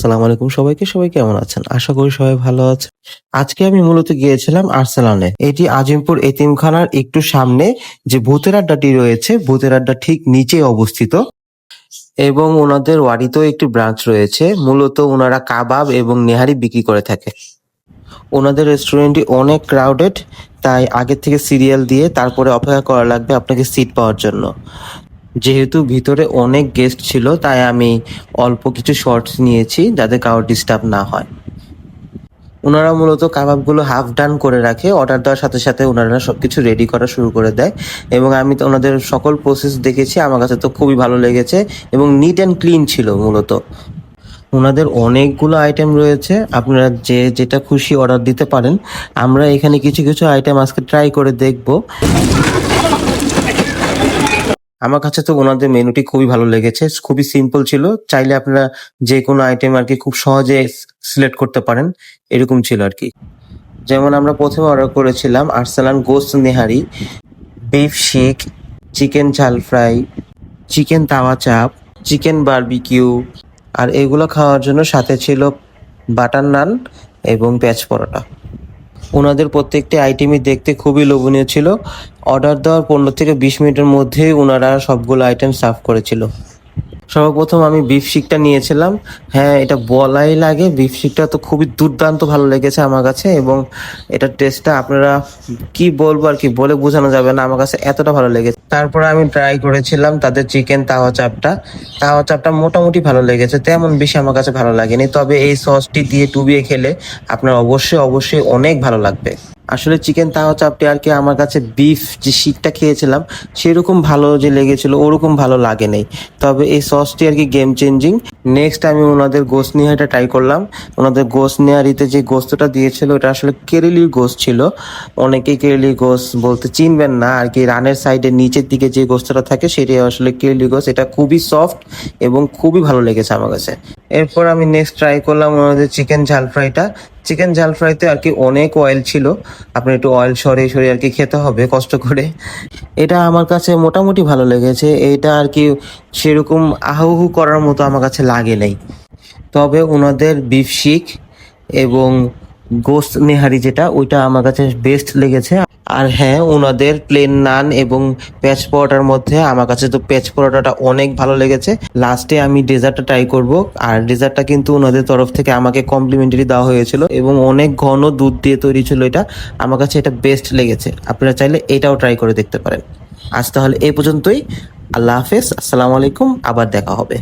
আসসালামু আলাইকুম সবাইকে। সবাই কেমন আছেন? আশা করি সবাই ভালো আছেন। আজকে আমি মূলত গিয়েছিলাম আর্সেনালে। এটি আজিমপুর এতিমখানার একটু সামনে যে ভূতের আড্ডাটি রয়েছে, ভূতের আড্ডার ঠিক নিচেই অবস্থিত এবং ওনাদের ওয়ারিতেও একটি ব্রাঞ্চ রয়েছে। মূলত ওনারা কাবাব এবং নেহারি বিক্রি করে থাকে। ওনাদের রেস্টুরেন্টটি অনেক ক্রাউডেড, তাই আগের থেকে সিরিয়াল দিয়ে তারপরে অপেক্ষা করা লাগবে আপনাকে সিট পাওয়ার জন্য। যেহেতু ভিতরে অনেক গেস্ট ছিল, তাই আমি অল্প কিছু শর্টস নিয়েছি যাতে কারোর ডিস্টার্ব না হয়। ওনারা মূলত কাবাবগুলো হাফ ডান করে রাখে, অর্ডার দেওয়ার সাথে সাথে ওনারা সবকিছু রেডি করা শুরু করে দেয় এবং আমি তো ওনাদের সকল প্রসেস দেখেছি, আমার কাছে তো খুবই ভালো লেগেছে এবং নিট অ্যান্ড ক্লিন ছিল মূলত। ওনাদের অনেকগুলো আইটেম রয়েছে, আপনারা যে যেটা খুশি অর্ডার দিতে পারেন। আমরা এখানে কিছু কিছু আইটেম আজকে ট্রাই করে দেখব। আমার কাছে তো ওনাদের মেনুটি খুবই ভালো লেগেছে, খুবই সিম্পল ছিল। চাইলে আপনারা যে কোনো আইটেম আর কি খুব সহজে সিলেক্ট করতে পারেন, এরকম ছিল আর কি। যেমন আমরা প্রথমে অর্ডার করেছিলাম আর্সালান গোস্ত নেহারি, বিফ শিক, চিকেন ঝাল ফ্রাই, চিকেন তাওয়া চাপ, চিকেন বারবিকিউ, আর এগুলো খাওয়ার জন্য সাথে ছিল বাটার নান এবং পেঁয়াজ পরোটা। ওনাদের প্রত্যেকটি আইটেমই দেখতে খুবই লোভনীয় ছিল। অর্ডার দেওয়ার 15 থেকে 20 মিনিটের মধ্যেই ওনারা সবগুলো আইটেম সার্ভ করেছিল। সর্বপ্রথম আমি বিফ শিকটা নিয়েছিলাম। হ্যাঁ, এটা বলাই লাগে, বিফ শিকটা তো খুবই দুর্দান্ত ভালো লেগেছে আমার কাছে এবং এটার টেস্টটা আপনারা কি বলবো আর কি, বলে বোঝানো যাবে না, আমার কাছে এতটা ভালো লেগেছে। তারপরে আমি ট্রাই করেছিলাম তাদের চিকেন তাওয়া চাপটা। তাওয়া চাপটা মোটামুটি ভালো লেগেছে, তেমন বেশি আমার কাছে ভালো লাগেনি, তবে এই সসটি দিয়ে ডুবিয়ে খেলে আপনার অবশ্যই অবশ্যই অনেক ভালো লাগবে। আসলে চিকেন তাওয়া চাপটি আর কি আমার কাছে বিফ যে শিকটা খেয়েছিলাম সেরকম ভালো যে লেগেছিল ওরকম ভালো লাগে নাই, তবে এই সসটি আর কি গেম চেঞ্জিং। নেক্সট আমি ওনাদের গোস্ত নিহারিটা ট্রাই করলাম। ওনাদের গোস্ত নিহারিতে যে গোস্তটা দিয়েছিল ওটা আসলে কেরেলির গোস্ত ছিল। অনেকেই কেরেলি গোস্ত বলতে চিনবেন না আর কি, রানের সাইডের নিচের দিকে যে গোস্তটা থাকে সেটাই আসলে কেরেলি গোস্ত। এটা খুবই সফট এবং খুবই ভালো লেগেছে আমার কাছে। এরপর আমি নেক্সট ট্রাই করলাম ওনাদের চিকেন ঝাল ফ্রাইটা। চিকেন ঝাল ফ্রাইতে আর কি অনেক অয়েল ছিল, আপনি একটু অয়েল সরিয়ে সরিয়ে আর কি খেতে হবে কষ্ট করে। এটা আমার কাছে মোটামুটি ভালো লেগেছে, এটা আর কি সেরকম আহুহু করার মতো আমার কাছে লাগে নাই। তবে ওনাদের বিফ শিক এবং গোস্ত নেহারি যেটা, ওইটা আমার কাছে বেস্ট লেগেছে। আর হ্যাঁ, ওনাদের প্লেন নান এবং পেঁয়াজ পরোটার মধ্যে আমার কাছে তো পেঁয়াজ পরোটাটা অনেক ভালো লেগেছে। লাস্টে আমি ডেজার্টটা ট্রাই করব, আর ডেজার্টটা কিন্তু ওনাদের তরফ থেকে আমাকে কমপ্লিমেন্টারি দেওয়া হয়েছিল এবং অনেক ঘন দুধ দিয়ে তৈরি ছিল এটা। আমার কাছে এটা বেস্ট লেগেছে, আপনারা চাইলে এটাও ট্রাই করে দেখতে পারেন। আজ তাহলে এই পর্যন্তই। আল্লাহ হাফেজ, আসসালামু আলাইকুম, আবার দেখা হবে।